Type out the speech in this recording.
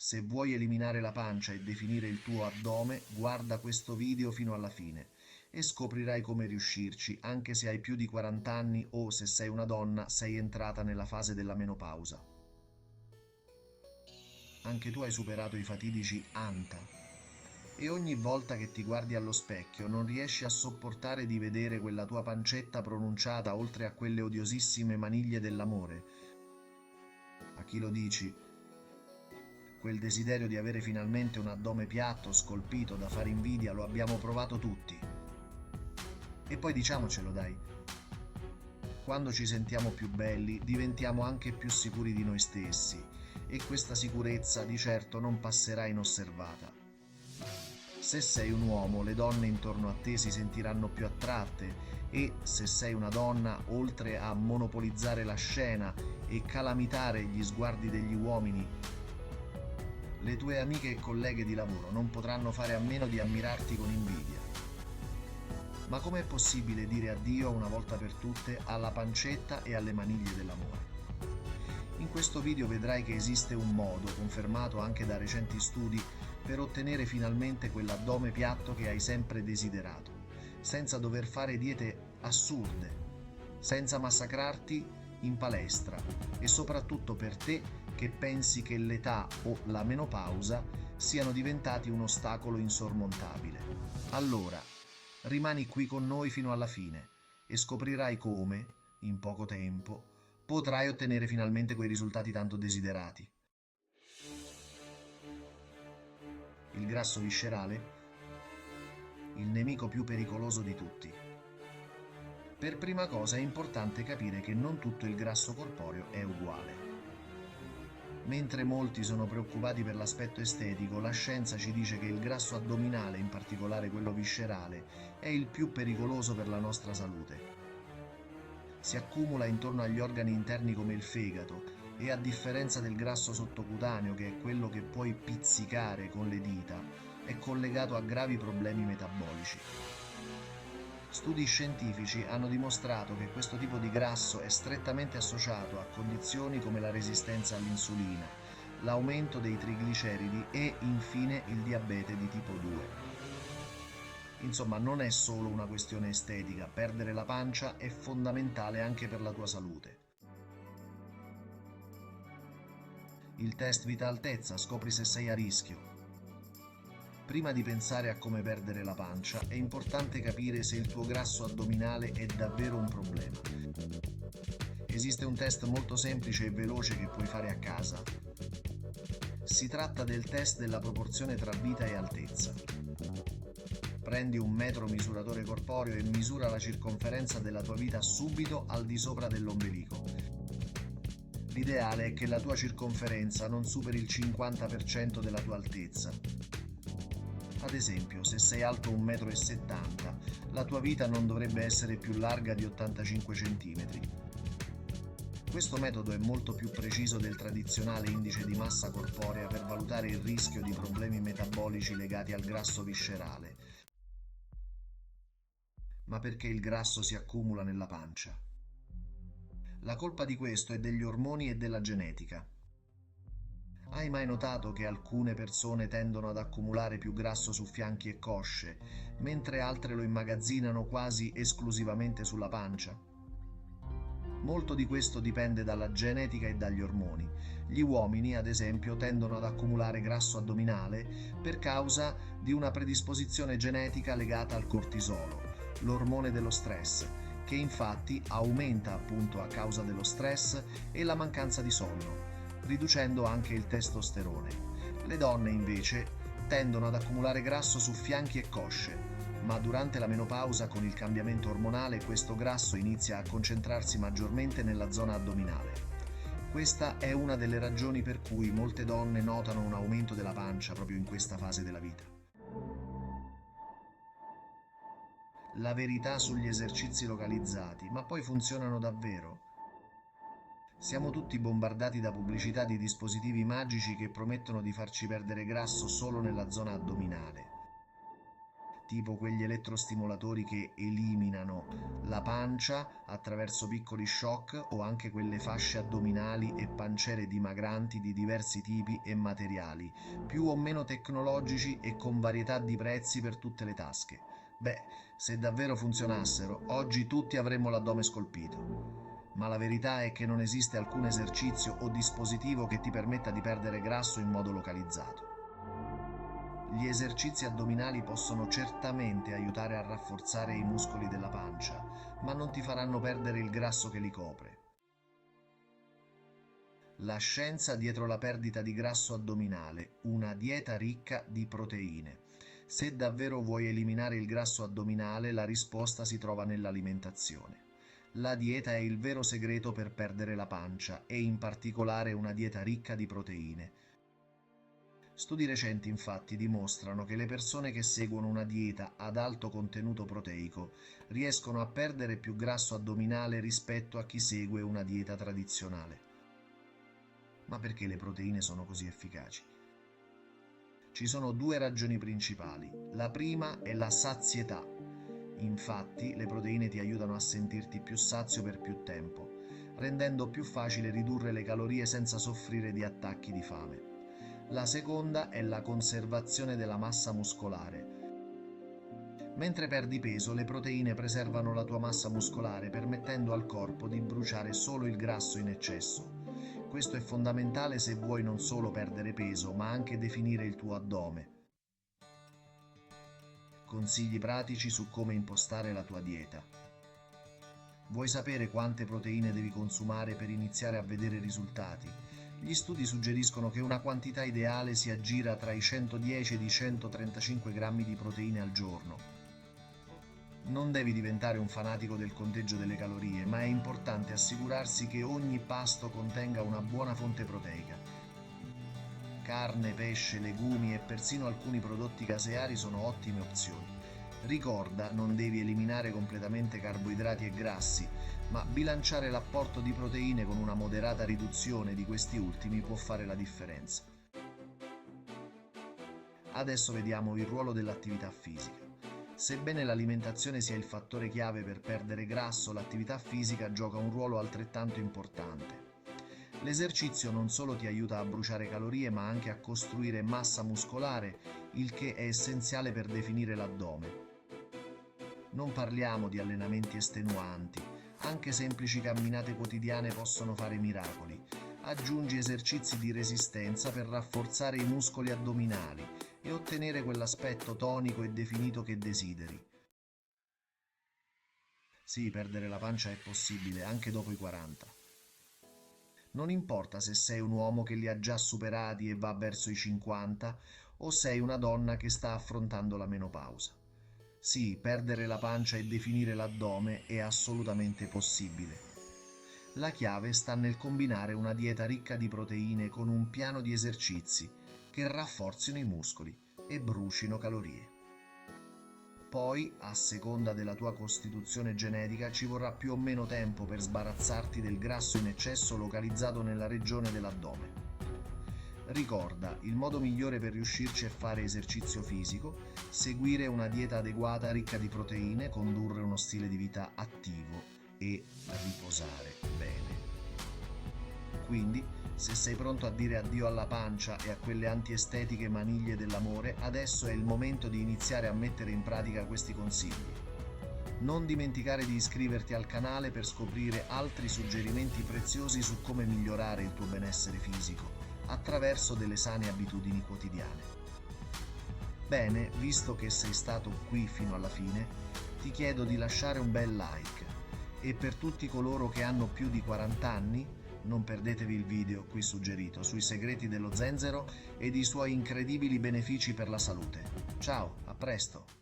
Se vuoi eliminare la pancia e definire il tuo addome, guarda questo video fino alla fine e scoprirai come riuscirci, anche se hai più di 40 anni o se sei una donna, sei entrata nella fase della menopausa. Anche tu hai superato i fatidici ANTA e ogni volta che ti guardi allo specchio non riesci a sopportare di vedere quella tua pancetta pronunciata oltre a quelle odiosissime maniglie dell'amore. A chi lo dici? Quel desiderio di avere finalmente un addome piatto, scolpito, da fare invidia, lo abbiamo provato tutti. E poi diciamocelo, dai, quando ci sentiamo più belli diventiamo anche più sicuri di noi stessi e questa sicurezza di certo non passerà inosservata. Se sei un uomo, le donne intorno a te si sentiranno più attratte e se sei una donna, oltre a monopolizzare la scena e calamitare gli sguardi degli uomini, le tue amiche e colleghe di lavoro non potranno fare a meno di ammirarti con invidia. Ma com'è possibile dire addio una volta per tutte alla pancetta e alle maniglie dell'amore? In questo video vedrai che esiste un modo, confermato anche da recenti studi, per ottenere finalmente quell'addome piatto che hai sempre desiderato, senza dover fare diete assurde, senza massacrarti in palestra e soprattutto per te che pensi che l'età o la menopausa siano diventati un ostacolo insormontabile. Allora, rimani qui con noi fino alla fine e scoprirai come, in poco tempo, potrai ottenere finalmente quei risultati tanto desiderati. Il grasso viscerale? Il nemico più pericoloso di tutti. Per prima cosa è importante capire che non tutto il grasso corporeo è uguale. Mentre molti sono preoccupati per l'aspetto estetico, la scienza ci dice che il grasso addominale, in particolare quello viscerale, è il più pericoloso per la nostra salute. Si accumula intorno agli organi interni come il fegato e a differenza del grasso sottocutaneo, che è quello che puoi pizzicare con le dita, è collegato a gravi problemi metabolici. Studi scientifici hanno dimostrato che questo tipo di grasso è strettamente associato a condizioni come la resistenza all'insulina, l'aumento dei trigliceridi e infine il diabete di tipo 2. Insomma, non è solo una questione estetica, perdere la pancia è fondamentale anche per la tua salute. Il test Vita Altezza, scopri se sei a rischio. Prima di pensare a come perdere la pancia, è importante capire se il tuo grasso addominale è davvero un problema. Esiste un test molto semplice e veloce che puoi fare a casa. Si tratta del test della proporzione tra vita e altezza. Prendi un metro misuratore corporeo e misura la circonferenza della tua vita subito al di sopra dell'ombelico. L'ideale è che la tua circonferenza non superi il 50% della tua altezza. Ad esempio, se sei alto 1,70 m, la tua vita non dovrebbe essere più larga di 85 cm. Questo metodo è molto più preciso del tradizionale indice di massa corporea per valutare il rischio di problemi metabolici legati al grasso viscerale. Ma perché il grasso si accumula nella pancia? La colpa di questo è degli ormoni e della genetica. Hai mai notato che alcune persone tendono ad accumulare più grasso su fianchi e cosce, mentre altre lo immagazzinano quasi esclusivamente sulla pancia? Molto di questo dipende dalla genetica e dagli ormoni. Gli uomini, ad esempio, tendono ad accumulare grasso addominale per causa di una predisposizione genetica legata al cortisolo, l'ormone dello stress, che infatti aumenta appunto a causa dello stress e la mancanza di sonno, riducendo anche il testosterone. Le donne invece tendono ad accumulare grasso su fianchi e cosce, ma durante la menopausa con il cambiamento ormonale questo grasso inizia a concentrarsi maggiormente nella zona addominale. Questa è una delle ragioni per cui molte donne notano un aumento della pancia proprio in questa fase della vita. La verità sugli esercizi localizzati, ma poi funzionano davvero? Siamo tutti bombardati da pubblicità di dispositivi magici che promettono di farci perdere grasso solo nella zona addominale. tipo quegli elettrostimolatori che eliminano la pancia attraverso piccoli shock, o anche quelle fasce addominali e pancere dimagranti di diversi tipi e materiali, più o meno tecnologici e con varietà di prezzi per tutte le tasche. Beh, se davvero funzionassero, oggi tutti avremmo l'addome scolpito. Ma la verità è che non esiste alcun esercizio o dispositivo che ti permetta di perdere grasso in modo localizzato. Gli esercizi addominali possono certamente aiutare a rafforzare i muscoli della pancia, ma non ti faranno perdere il grasso che li copre. La scienza dietro la perdita di grasso addominale, una dieta ricca di proteine. Se davvero vuoi eliminare il grasso addominale, la risposta si trova nell'alimentazione. La dieta è il vero segreto per perdere la pancia, e in particolare una dieta ricca di proteine. Studi recenti infatti dimostrano che le persone che seguono una dieta ad alto contenuto proteico riescono a perdere più grasso addominale rispetto a chi segue una dieta tradizionale. Ma perché le proteine sono così efficaci? Ci sono due ragioni principali. La prima è la sazietà. Infatti, le proteine ti aiutano a sentirti più sazio per più tempo, rendendo più facile ridurre le calorie senza soffrire di attacchi di fame. La seconda è la conservazione della massa muscolare. Mentre perdi peso, le proteine preservano la tua massa muscolare, permettendo al corpo di bruciare solo il grasso in eccesso. Questo è fondamentale se vuoi non solo perdere peso, ma anche definire il tuo addome. Consigli pratici su come impostare la tua dieta. Vuoi sapere quante proteine devi consumare per iniziare a vedere risultati? Gli studi suggeriscono che una quantità ideale si aggira tra i 110 ed i 135 grammi di proteine al giorno. Non devi diventare un fanatico del conteggio delle calorie, ma è importante assicurarsi che ogni pasto contenga una buona fonte proteica. Carne, pesce, legumi e persino alcuni prodotti caseari sono ottime opzioni. Ricorda, non devi eliminare completamente carboidrati e grassi, ma bilanciare l'apporto di proteine con una moderata riduzione di questi ultimi può fare la differenza. Adesso vediamo il ruolo dell'attività fisica. Sebbene l'alimentazione sia il fattore chiave per perdere grasso, l'attività fisica gioca un ruolo altrettanto importante. L'esercizio non solo ti aiuta a bruciare calorie, ma anche a costruire massa muscolare, il che è essenziale per definire l'addome. Non parliamo di allenamenti estenuanti, anche semplici camminate quotidiane possono fare miracoli. Aggiungi esercizi di resistenza per rafforzare i muscoli addominali e ottenere quell'aspetto tonico e definito che desideri. Sì, perdere la pancia è possibile anche dopo i 40. Non importa se sei un uomo che li ha già superati e va verso i 50, o sei una donna che sta affrontando la menopausa. Sì, perdere la pancia e definire l'addome è assolutamente possibile. La chiave sta nel combinare una dieta ricca di proteine con un piano di esercizi che rafforzino i muscoli e brucino calorie. Poi, a seconda della tua costituzione genetica, ci vorrà più o meno tempo per sbarazzarti del grasso in eccesso localizzato nella regione dell'addome. Ricorda, il modo migliore per riuscirci è fare esercizio fisico, seguire una dieta adeguata ricca di proteine, condurre uno stile di vita attivo e riposare bene. Quindi, se sei pronto a dire addio alla pancia e a quelle antiestetiche maniglie dell'amore, adesso è il momento di iniziare a mettere in pratica questi consigli. Non dimenticare di iscriverti al canale per scoprire altri suggerimenti preziosi su come migliorare il tuo benessere fisico attraverso delle sane abitudini quotidiane. Bene, visto che sei stato qui fino alla fine, ti chiedo di lasciare un bel like, e per tutti coloro che hanno più di 40 anni, non perdetevi il video qui suggerito sui segreti dello zenzero ed i suoi incredibili benefici per la salute. Ciao, a presto!